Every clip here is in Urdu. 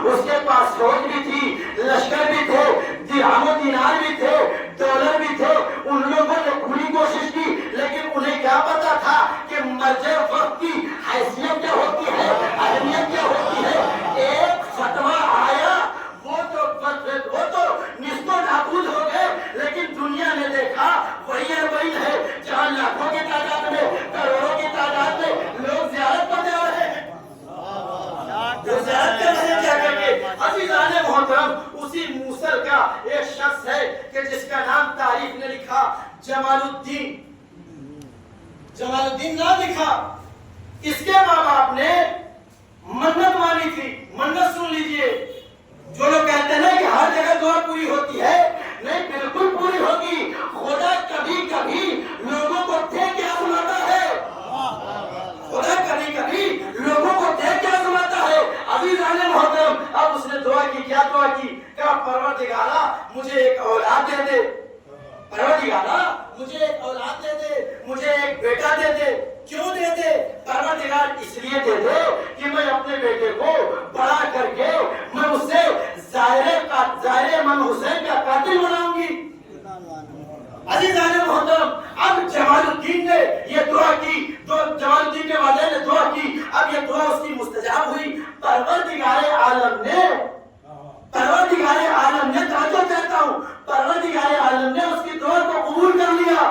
اس کے پاس فوج بھی تھی، لشکر بھی تھے، درہم و دینار بھی تھے، ڈالر بھی تھے. ان لوگوں نے پوری کوشش کی، لیکن انہیں کیا پتا تھا کہ مرجع وقت کی حیثیت کیا ہوتی ہے، اہمیت کیا ہوتی ہے. ایک فتویٰ آیا، وہ تو نصف و نابود ہو گئے، لیکن دنیا نے دیکھا وہی ہے جہاں لاکھوں کی تعداد میں، کروڑوں کی تعداد میں لوگ زیارت کرنے آ رہے ہیں. جو زیارت کر رہے ہیں کیا کر کے عزیزان محترم، اسی موصل کا ایک شخص ہے کہ جس کا نام تاریخ نے لکھا جمال الدین. جمال الدین نام لکھا. اس کے ماں باپ نے منت مانی تھی. منت سن لیجئے، جو لوگ کہتے ہیں کہ ہر جگہ دعا پوری ہوتی ہے، نہیں بالکل پوری ہوگی. خدا کبھی کبھی لوگوں کو دیکھ کے آزماتا ہے. خدا کبھی کبھی لوگوں کو دیکھ کے آزماتا ہے. عزیزان محترم، اب اس نے دعا کی. کیا دعا کی؟ کہا پروردگارا مجھے ایک اولاد دے دے. پروردگارا مجھے ایک اولاد دے دے، مجھے ایک بیٹا دے دے. کیوں دے دے؟ پروردگار اس لیے دے دے کہ میں اپنے بیٹے کو بڑا کر کے میں اسے ظاہر امام حسین کا قاتل بناؤں گی. عزیزان محترم، اب جمال الدین نے یہ دعا کی، جمال الدین کے والد نے دعا کی. اب یہ دعا اس کی مستجاب ہوئی. پروردگار عالم نے توجہ چاہتا ہوں، پروردگار عالم نے اس کی دعا کو قبول کر لیا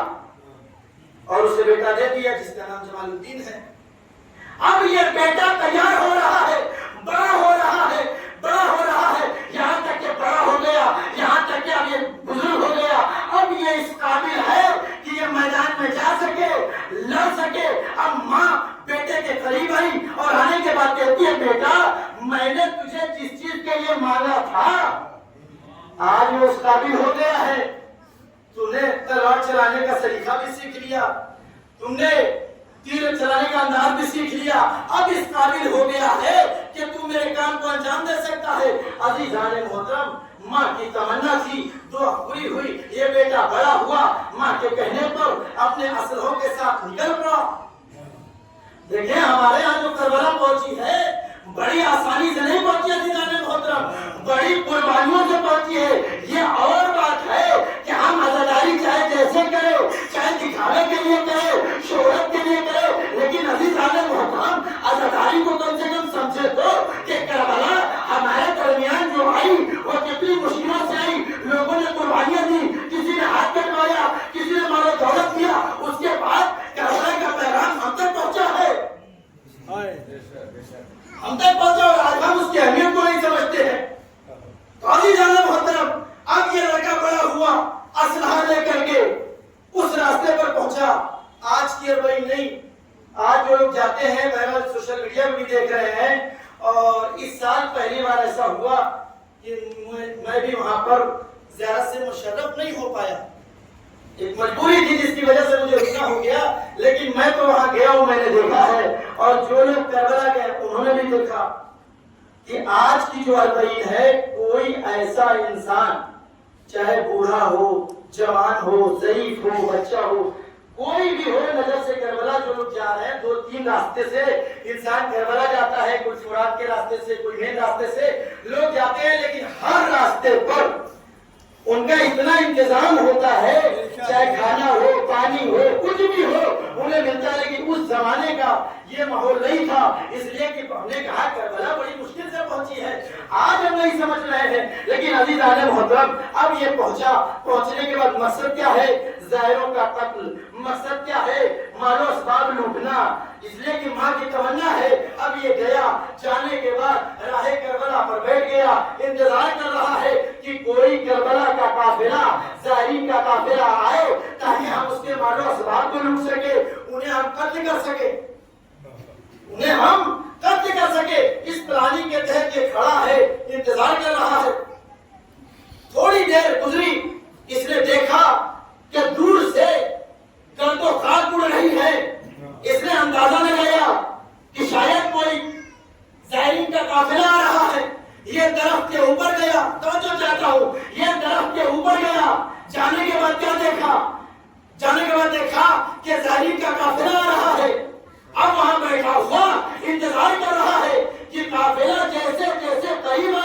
اور اسے بیٹا دے دیا جس کا نام جمال الدین ہے. اب یہ بیٹا تیار ہو رہا ہے، بڑا ہو رہا ہے، بڑا ہو رہا ہے، یہاں تک کہ بڑا ہو گیا، یہاں تک کہ اب یہ بزرگ ہو گیا. اب یہ اس قابل ہے کہ یہ میدان میں جا سکے، لڑ سکے. اب ماں بیٹے کے قریب آئی اور آنے کے بعد کہتی ہے بیٹا میں نے تجھے جس چیز کے لیے مانگا تھا آج وہ اس قابل ہو گیا ہے. تم نے تلوار چلانے کا سلیقہ بھی سیکھ لیا، تم نے تیر چلانے کا انداز بھی سیکھ لیا. اب اس قابل ہو گیا ہے کہ تم میرے کام کو انجام دے سکتا ہے. عزیزان محترم، ماں کی تمنا تھی، دعا پوری ہوئی. یہ بیٹا بڑا ہوا، ماں کے کہنے پر اپنے اسلحوں کے ساتھ نکل پڑا. دیکھیں ہمارے ہاں جو کربلا پہنچی ہے بڑی آسانی سے نہیں پہنچی. عزیزان محترم، بڑی قربانیوں سے پہنچی ہے. یہ اور بات ہے کہ ہم عزاداری چاہے جیسے کرے، چاہے دکھاوے کے لیے کرے، شہرت کے لیے کرے، لیکن عزیزان محترم عزاداری کو کم سے کم سمجھے تو کہ کربلا ہمارے درمیان جو آئی وہ کتنی مشکلوں سے آئی. لوگوں نے قربانیاں دی، کسی نے ہاتھ کٹوایا، کسی نے مال و دولت دیا. اس کے بعد کربلا کا پیغام ہم تک پہنچا ہے، ہم تک پہنچا اور آج ہم اس کی اہمیت کو نہیں سمجھتے ہیں. تو عزیزان محترم، اب یہ لڑکا بڑا ہوا، اسلحہ لے کر کے اس راستے پر پہنچا. آج کی اربعین نہیں، آج جو لوگ جاتے ہیں بہرحال سوشل میڈیا میں بھی دیکھ رہے ہیں. اور اس سال پہلی بار ایسا ہوا کہ میں بھی وہاں پر زیارت سے مشرف نہیں ہو پایا. ایک مجبوری تھی جس کی وجہ سے مجھے رکنا ہو گیا، لیکن میں تو وہاں گیا ہوں، میں نے دیکھا ہے. اور جو لوگ کربلا گئے انہوں نے بھی دیکھا کہ آج کی جو اربعین ہے کوئی ایسا انسان چاہے بوڑھا ہو، جوان ہو، ضعیف ہو، بچہ ہو، کوئی بھی ہو، نظر سے کربلا جو لوگ جا رہے ہیں 2-3 راستے سے انسان کربلا جاتا ہے. کوئی فرات کے راستے سے، کوئی مین راستے سے لوگ جاتے ہیں، لیکن ہر راستے پر ان کا اتنا انتظام ہوتا ہے، چاہے کھانا ہو، پانی ہو، کچھ بھی ہو انہیں ملتا ہے. لیکن اس زمانے کا یہ ماحول نہیں تھا، اس لیے کہ ہم نے کہا کربلا بڑی مشکل سے پہنچی ہے. آج ہم نہیں سمجھ رہے ہیں، لیکن عزیزان محترم اب یہ پہنچنے کے بعد مقصد کیا ہے؟ ظاہروں کا قتل. مقصد کیا ہے؟ مال و اسباب لوٹنا. اس لیے کہ ماں کی تمنا ہے. اب یہ گیا، جانے کے بعد راہ کربلا پر بیٹھ گیا، انتظار کر رہا ہے کہ کوئی کربلا کا قافلہ، زائرین کا قافلہ آئے تاکہ ہم اس کے مال و اسباب کو لوٹ سکے، انہیں ہم قتل کر سکے، انہیں ہم قتل کر سکے. اس پلاننگ کے تحت یہ کھڑا ہے، انتظار کر رہا ہے. تھوڑی دیر گزری، اس نے دیکھا کہ دور سے گرد و خاک اڑ رہی ہے. اس نے اندازہ لگایا کہ شاید کوئی زائرین کا قافلہ آ رہا ہے. یہ درخت کے اوپر گیا، توجہ چاہتا ہوں، یہ درخت کے اوپر گیا. جانے کے بعد کیا دیکھا؟ جانے کے بعد دیکھا کہ زائرین کا قافلہ آ رہا ہے. اب وہاں بیٹھا ہوا انتظار کر رہا ہے کہ قافلہ جیسے جیسے قریب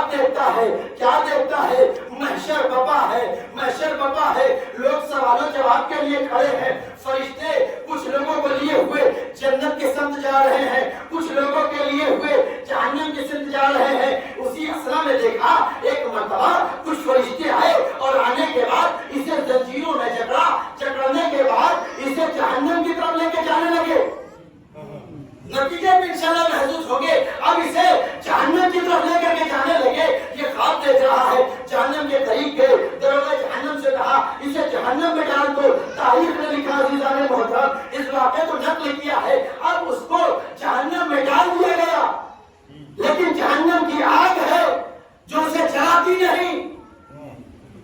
خواب دیکھتا ہے، کیا دیکھتا ہے؟ محشر بپا ہے، محشر بپا ہے، لوگ سوال و جواب کے لیے کھڑے ہیں، فرشتے کچھ لوگوں کو لیے ہوئے جنت کے سمت جا رہے ہیں، کچھ لوگوں کے لیے ہوئے جہنم کے سمت جا رہے ہیں۔ اسی اسنا میں دیکھا ایک مرتبہ کچھ فرشتے آئے اور آنے کے بعد اسے زنجیروں میں جکڑا، جکڑنے کے بعد اسے جہنم کی طرف لے کے جانے لگے۔ نتیجے میں انشاءاللہ محسوس ہوگے، اب اسے جہنم کی طرف لے کر کے جانے لگے، یہ خواب دیکھ رہا ہے، جہنم کے قریب گئے، دروازے جہنم سے کہا اسے جہنم میں ڈال دو۔ تاریخ نے لکھا عزیزان محترم، اس واقعے کو نقل کیا ہے، اب اس کو جہنم میں ڈال دیا گیا، لیکن جہنم کی آگ ہے جو اسے جلاتی نہیں۔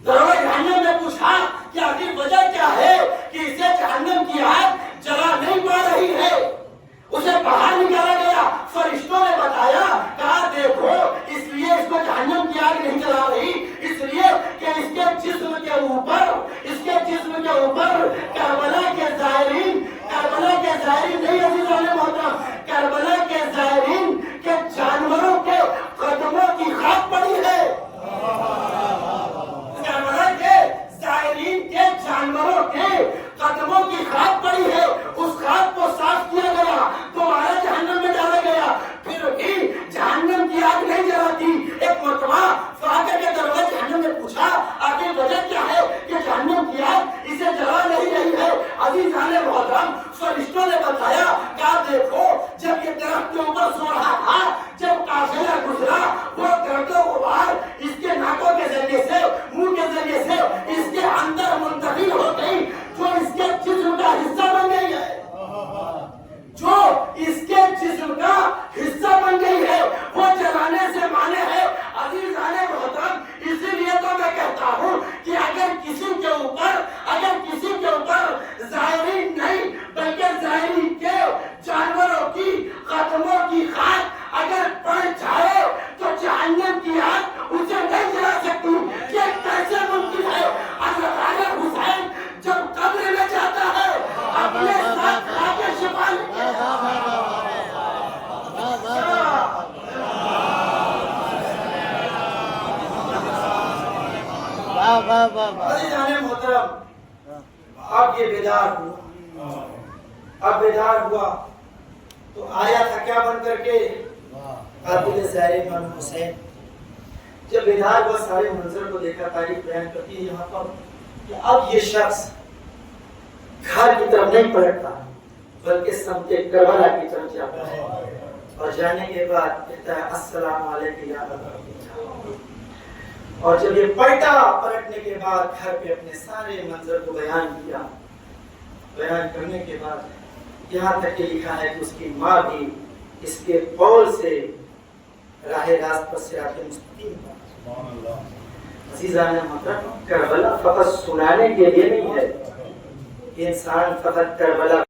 دروازے جہنم نے پوچھا کہ آخر وجہ کیا ہے کہ اسے جہنم کی آگ جلا نہیں پا رہی ہے؟ اسے باہر نکالا گیا، فرشتوں نے بتایا، کہا دیکھو اس لیے اس کو جہنم کی آگ نہیں جلا رہی، اس لیے کہ اس کے جسم کے اوپر کربلا کے زائرین نہیں عزیزان محترم، کربلا کے زائرین کے جانوروں کے قدموں کی خاک پڑی ہے۔ کربلا کے زائرین کے جانوروں کے قدموں کی خاک پڑی ہے، اس خاک کو صاف کیا گیا، دوبارہ جہنم میں ڈالا گیا، پھر بھی جہنم کی آگ نہیں جلاتی۔ ایک مرتبہ فاتح کے دروازے جہنم نے پوچھا آخر وجہ کیا ہے کہ جہنم کی آگ اسے جلا نہیں رہی ہے؟ عزیزان محترم، فرشتوں نے بتایا، کہا دیکھو جب یہ درخت کے اوپر سو رہا تھا، جب قافلہ گزرا، وہ گرد و غبار اس کے ناکوں کے ذریعے سے، منہ کے ذریعے سے اس کے اندر منتقل ہو گئی، جو اس کے جسم کا حصہ بن گئی ہے، جو اس کے جسم کا حصہ بن گئی ہے، وہ جلانے سے مانے ہے۔ عزیزان محترم، اسی لیے تو میں کہتا ہوں کہ اگر کسی کے اوپر زائرین نہیں بلکہ زائرین کے جانوروں کی قدموں کی خاک اگر پڑ جائے تو جہنم کی آگ اسے نہیں جلا سکتی۔ یہ کیسے ممکن ہے؟ حضرت حسین جب قبر میں جاتا ہے اپنے ساتھ خاک شفا عزیزان محترم، اب یہ بیدار ہوا تو آیا تھا کیا بن کر کے؟ قاتل زہر امام حسین۔ جب بیدار ہوا سارے منظر کو دیکھا، تاریخ بیان کرتی ہے یہاں پر کہ اب یہ شخص گھر کی طرف نہیں پلٹتا بلکہ سمت کربلا کی طرف جاتا ہے، اور جانے کے بعد کہتا ہے السلام علیکم یا ابا عبداللہ۔ اور جب یہ پلٹنے کے بعد گھر پہ اپنے سارے منظر کو بیان کیا، بیان کرنے کے بعد یہاں تک کہ لکھا ہے کہ اس کی ماں بھی اس کے قول سے راہ راست پر صراط مستقیم پر۔ عزیزان محترم، کربلا فقط سنانے کے لیے نہیں ہے، انسان فقط کربلا